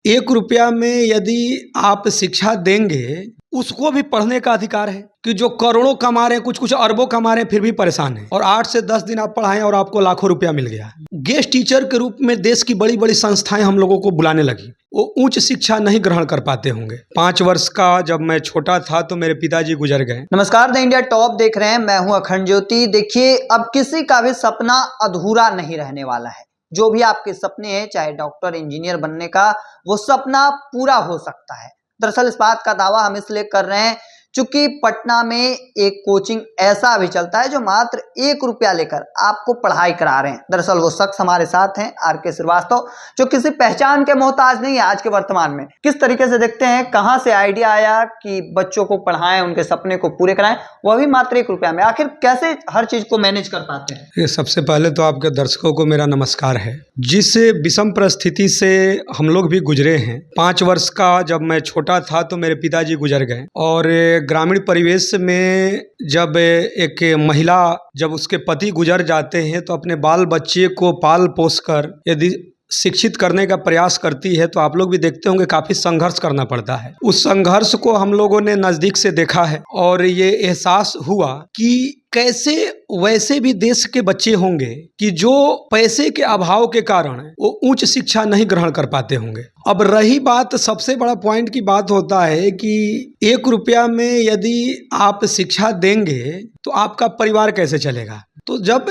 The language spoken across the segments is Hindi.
एक रुपया में यदि आप शिक्षा देंगे, उसको भी पढ़ने का अधिकार है कि जो करोड़ों कमा रहे हैं, कुछ कुछ अरबों कमा रहे हैं, फिर भी परेशान हैं। और 8 से 10 दिन आप पढ़ाएं और आपको लाखों रुपया मिल गया। गेस्ट टीचर के रूप में देश की बड़ी बड़ी संस्थाएं हम लोगों को बुलाने लगी। वो उच्च शिक्षा नहीं ग्रहण कर पाते होंगे। 5 वर्ष का जब मैं छोटा था तो मेरे पिताजी गुजर गए। नमस्कार, द इंडिया टॉप देख रहे हैं, मैं हूं अखंड ज्योति। देखिए, अब किसी का भी सपना अधूरा नहीं रहने वाला है। जो भी आपके सपने हैं, चाहे डॉक्टर, इंजीनियर बनने का, वो सपना पूरा हो सकता है। दरअसल इस बात का दावा हम इसलिए कर रहे हैं चूंकि पटना में एक कोचिंग ऐसा भी चलता है जो मात्र 1 रुपया लेकर आपको पढ़ाई करा रहे हैं। दरअसल वो शख्स हमारे साथ हैं, आर.के. श्रीवास्तव, जो किसी पहचान के मोहताज नहीं है आज के वर्तमान में। किस तरीके से देखते हैं, कहां से आइडिया आया कि बच्चों को पढ़ाएं, उनके सपने को पूरे कराएं, वह भी मात्र 1 रुपया में। आखिर कैसे हर चीज को मैनेज कर पाते हैं? ये सबसे पहले तो आपके दर्शकों को मेरा नमस्कार है। जिस विषम परिस्थिति से हम लोग भी गुजरे हैं, 5 वर्ष का जब मैं छोटा था तो मेरे पिताजी गुजर गए। और ग्रामीण परिवेश में जब एक महिला जब उसके पति गुजर जाते हैं तो अपने बाल बच्चे को पाल पोस कर यदि शिक्षित करने का प्रयास करती है तो आप लोग भी देखते होंगे काफ़ी संघर्ष करना पड़ता है। उस संघर्ष को हम लोगों ने नज़दीक से देखा है और ये एहसास हुआ कि कैसे वैसे भी देश के बच्चे होंगे कि जो पैसे के अभाव के कारण वो उच्च शिक्षा नहीं ग्रहण कर पाते होंगे। अब रही बात, सबसे बड़ा पॉइंट की बात होता है कि 1 रुपया में यदि आप शिक्षा देंगे तो आपका परिवार कैसे चलेगा। तो जब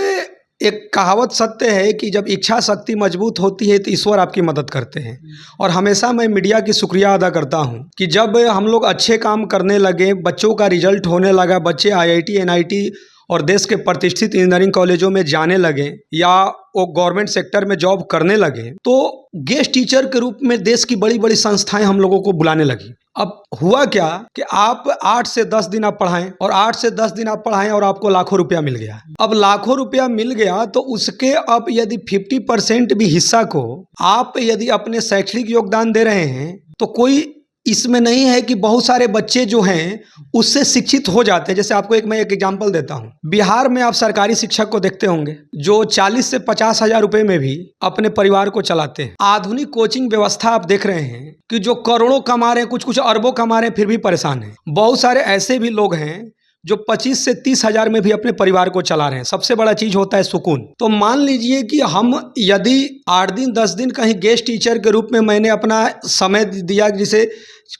एक कहावत सत्य है कि जब इच्छा शक्ति मजबूत होती है तो ईश्वर आपकी मदद करते हैं। और हमेशा मैं मीडिया की शुक्रिया अदा करता हूं कि जब हम लोग अच्छे काम करने लगे, बच्चों का रिजल्ट होने लगा, बच्चे IIT, NIT और देश के प्रतिष्ठित इंजीनियरिंग कॉलेजों में जाने लगे या वो गवर्नमेंट सेक्टर में जॉब करने लगे, तो गेस्ट टीचर के रूप में देश की बड़ी बड़ी संस्थाएं हम लोगों को बुलाने लगी। अब हुआ क्या कि आप 8 से 10 दिन आप पढ़ाएं और 8 से 10 दिन आप पढ़ाएं और आपको लाखों रुपया मिल गया। अब लाखों रुपया मिल गया तो उसके अब यदि 50% भी हिस्सा को आप यदि अपने शैक्षणिक योगदान दे रहे हैं तो कोई इसमें नहीं है कि बहुत सारे बच्चे जो हैं उससे शिक्षित हो जाते हैं। जैसे आपको मैं एक एग्जांपल देता हूं। बिहार में आप सरकारी शिक्षक को देखते होंगे जो 40 से 50 हजार रुपए में भी अपने परिवार को चलाते हैं। आधुनिक कोचिंग व्यवस्था आप देख रहे हैं कि जो करोड़ों कमा रहे हैं, कुछ कुछ अरबों कमा रहे हैं, फिर भी परेशान हैं। बहुत सारे ऐसे भी लोग हैं जो 25 से 30 हजार में भी अपने परिवार को चला रहे हैं। सबसे बड़ा चीज होता है सुकून। तो मान लीजिए कि हम यदि 8 दिन 10 दिन कहीं गेस्ट टीचर के रूप में मैंने अपना समय दिया, जिसे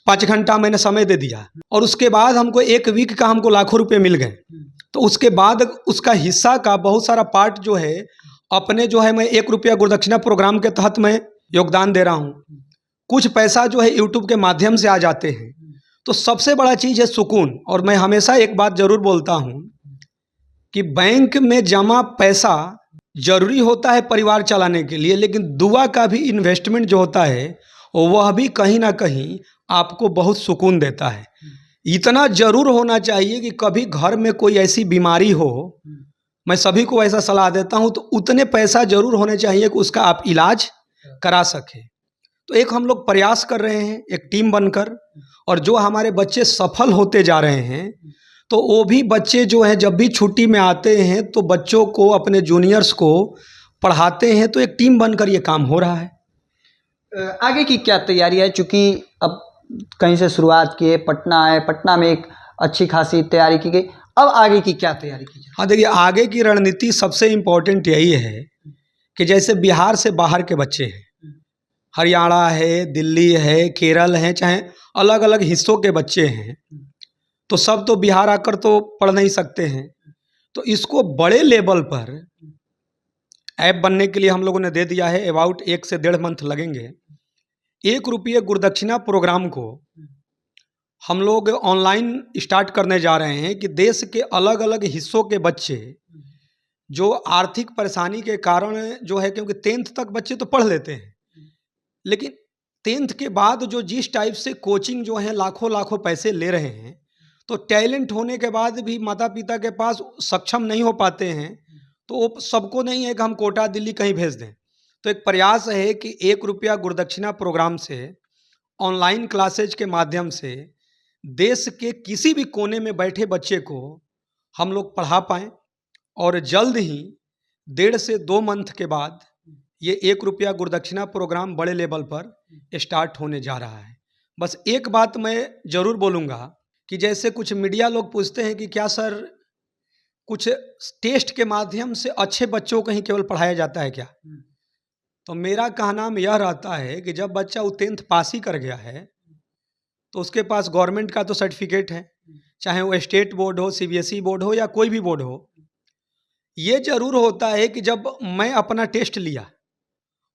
5 घंटा मैंने समय दे दिया और उसके बाद हमको 1 वीक का हमको लाखों रुपए मिल गए, तो उसके बाद उसका हिस्सा का बहुत सारा पार्ट जो है अपने जो है मैं 1 रुपया गुरुदक्षिणा प्रोग्राम के तहत मैं योगदान दे रहा हूँ। कुछ पैसा जो है यूट्यूब के माध्यम से आ जाते हैं। तो सबसे बड़ा चीज़ है सुकून। और मैं हमेशा एक बात जरूर बोलता हूँ कि बैंक में जमा पैसा जरूरी होता है परिवार चलाने के लिए, लेकिन दुआ का भी इन्वेस्टमेंट जो होता है वह भी कहीं ना कहीं आपको बहुत सुकून देता है। इतना जरूर होना चाहिए कि कभी घर में कोई ऐसी बीमारी हो, मैं सभी को ऐसा सलाह देता हूँ, तो उतने पैसा जरूर होने चाहिए कि उसका आप इलाज करा सकें। तो एक हम लोग प्रयास कर रहे हैं एक टीम बनकर, और जो हमारे बच्चे सफल होते जा रहे हैं तो वो भी बच्चे जो हैं जब भी छुट्टी में आते हैं तो बच्चों को, अपने जूनियर्स को पढ़ाते हैं। तो एक टीम बनकर ये काम हो रहा है। आगे की क्या तैयारी है? चूंकि अब कहीं से शुरुआत किए, पटना आए, पटना में एक अच्छी खासी तैयारी की गई, अब आगे की क्या तैयारी की जाए? हाँ देखिए, आगे की रणनीति सबसे इम्पोर्टेंट यही है कि जैसे बिहार से बाहर के बच्चे हैं, हरियाणा है, दिल्ली है, केरल है, चाहे अलग अलग हिस्सों के बच्चे हैं, तो सब तो बिहार आकर तो पढ़ नहीं सकते हैं। तो इसको बड़े लेवल पर ऐप बनने के लिए हम लोगों ने दे दिया है। अबाउट 1 से 1.5 मंथ लगेंगे। 1 रुपये गुरुदक्षिणा प्रोग्राम को हम लोग ऑनलाइन स्टार्ट करने जा रहे हैं कि देश के अलग अलग हिस्सों के बच्चे जो आर्थिक परेशानी के कारण जो है, क्योंकि 10th तक बच्चे तो पढ़ लेते हैं, लेकिन 10th के बाद जो जिस टाइप से कोचिंग जो है लाखों लाखों पैसे ले रहे हैं, तो टैलेंट होने के बाद भी माता पिता के पास सक्षम नहीं हो पाते हैं। तो वो सबको नहीं है कि हम कोटा दिल्ली कहीं भेज दें। तो एक प्रयास है कि 1 रुपया गुरुदक्षिणा प्रोग्राम से ऑनलाइन क्लासेज के माध्यम से देश के किसी भी कोने में बैठे बच्चे को हम लोग पढ़ा पाएँ, और जल्द ही 1.5 से 2 मंथ के बाद ये 1 रुपया गुरुदक्षिणा प्रोग्राम बड़े लेवल पर स्टार्ट होने जा रहा है। बस एक बात मैं ज़रूर बोलूँगा कि जैसे कुछ मीडिया लोग पूछते हैं कि क्या सर कुछ टेस्ट के माध्यम से अच्छे बच्चों को ही केवल पढ़ाया जाता है क्या? तो मेरा कहना यह रहता है कि जब बच्चा वो 10th पास ही कर गया है तो उसके पास गवर्नमेंट का तो सर्टिफिकेट है, चाहे वो स्टेट बोर्ड हो, सीबीएसई बोर्ड हो या कोई भी बोर्ड हो। ये ज़रूर होता है कि जब मैं अपना टेस्ट लिया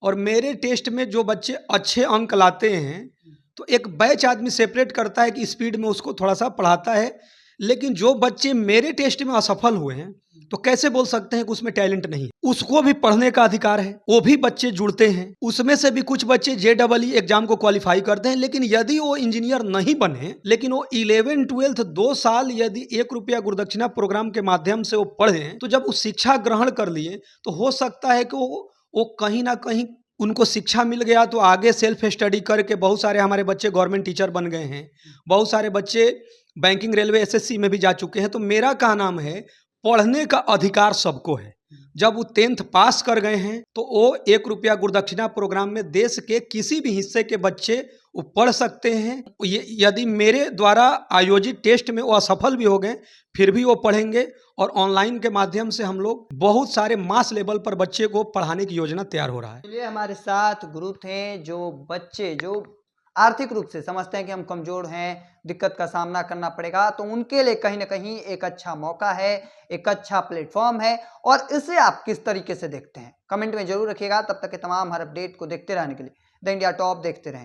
और मेरे टेस्ट में जो बच्चे अच्छे अंक लाते हैं तो एक बैच आदमी सेपरेट करता है कि स्पीड में उसको थोड़ा सा पढ़ाता है। लेकिन जो बच्चे मेरे टेस्ट में असफल हुए हैं तो कैसे बोल सकते हैं कि उसमें टैलेंट नहीं है? उसको भी पढ़ने का अधिकार है, वो भी बच्चे जुड़ते हैं। उसमें से भी कुछ बच्चे JEE एग्जाम को क्वालिफाई करते हैं, लेकिन यदि वो इंजीनियर नहीं बने, लेकिन वो 11 12 2 साल यदि 1 रुपया गुरुदक्षिणा प्रोग्राम के माध्यम से वो पढ़े तो जब वो शिक्षा ग्रहण कर लिए तो हो सकता है कि वो कहीं ना कहीं उनको शिक्षा मिल गया तो आगे सेल्फ स्टडी करके बहुत सारे हमारे बच्चे गवर्नमेंट टीचर बन गए हैं, बहुत सारे बच्चे बैंकिंग, रेलवे, SSC में भी जा चुके हैं। तो मेरा क्या नाम है, पढ़ने का अधिकार सबको है। जब वो 10th पास कर गए हैं तो वो 1 रुपया गुरुदक्षिणा प्रोग्राम में देश के किसी भी हिस्से के बच्चे वो पढ़ सकते हैं। यदि मेरे द्वारा आयोजित टेस्ट में वो असफल भी हो गए फिर भी वो पढ़ेंगे और ऑनलाइन के माध्यम से हम लोग बहुत सारे मास लेवल पर बच्चे को पढ़ाने की योजना तैयार हो रहा है। चलिए, हमारे साथ गुरु थे जो बच्चे जो आर्थिक रूप से समझते हैं कि हम कमजोर हैं, दिक्कत का सामना करना पड़ेगा, तो उनके लिए कहीं ना कहीं एक अच्छा मौका है, एक अच्छा प्लेटफॉर्म है। और इसे आप किस तरीके से देखते हैं कमेंट में जरूर रखिएगा। तब तक के तमाम हर अपडेट को देखते रहने के लिए द इंडिया टॉप देखते रहें।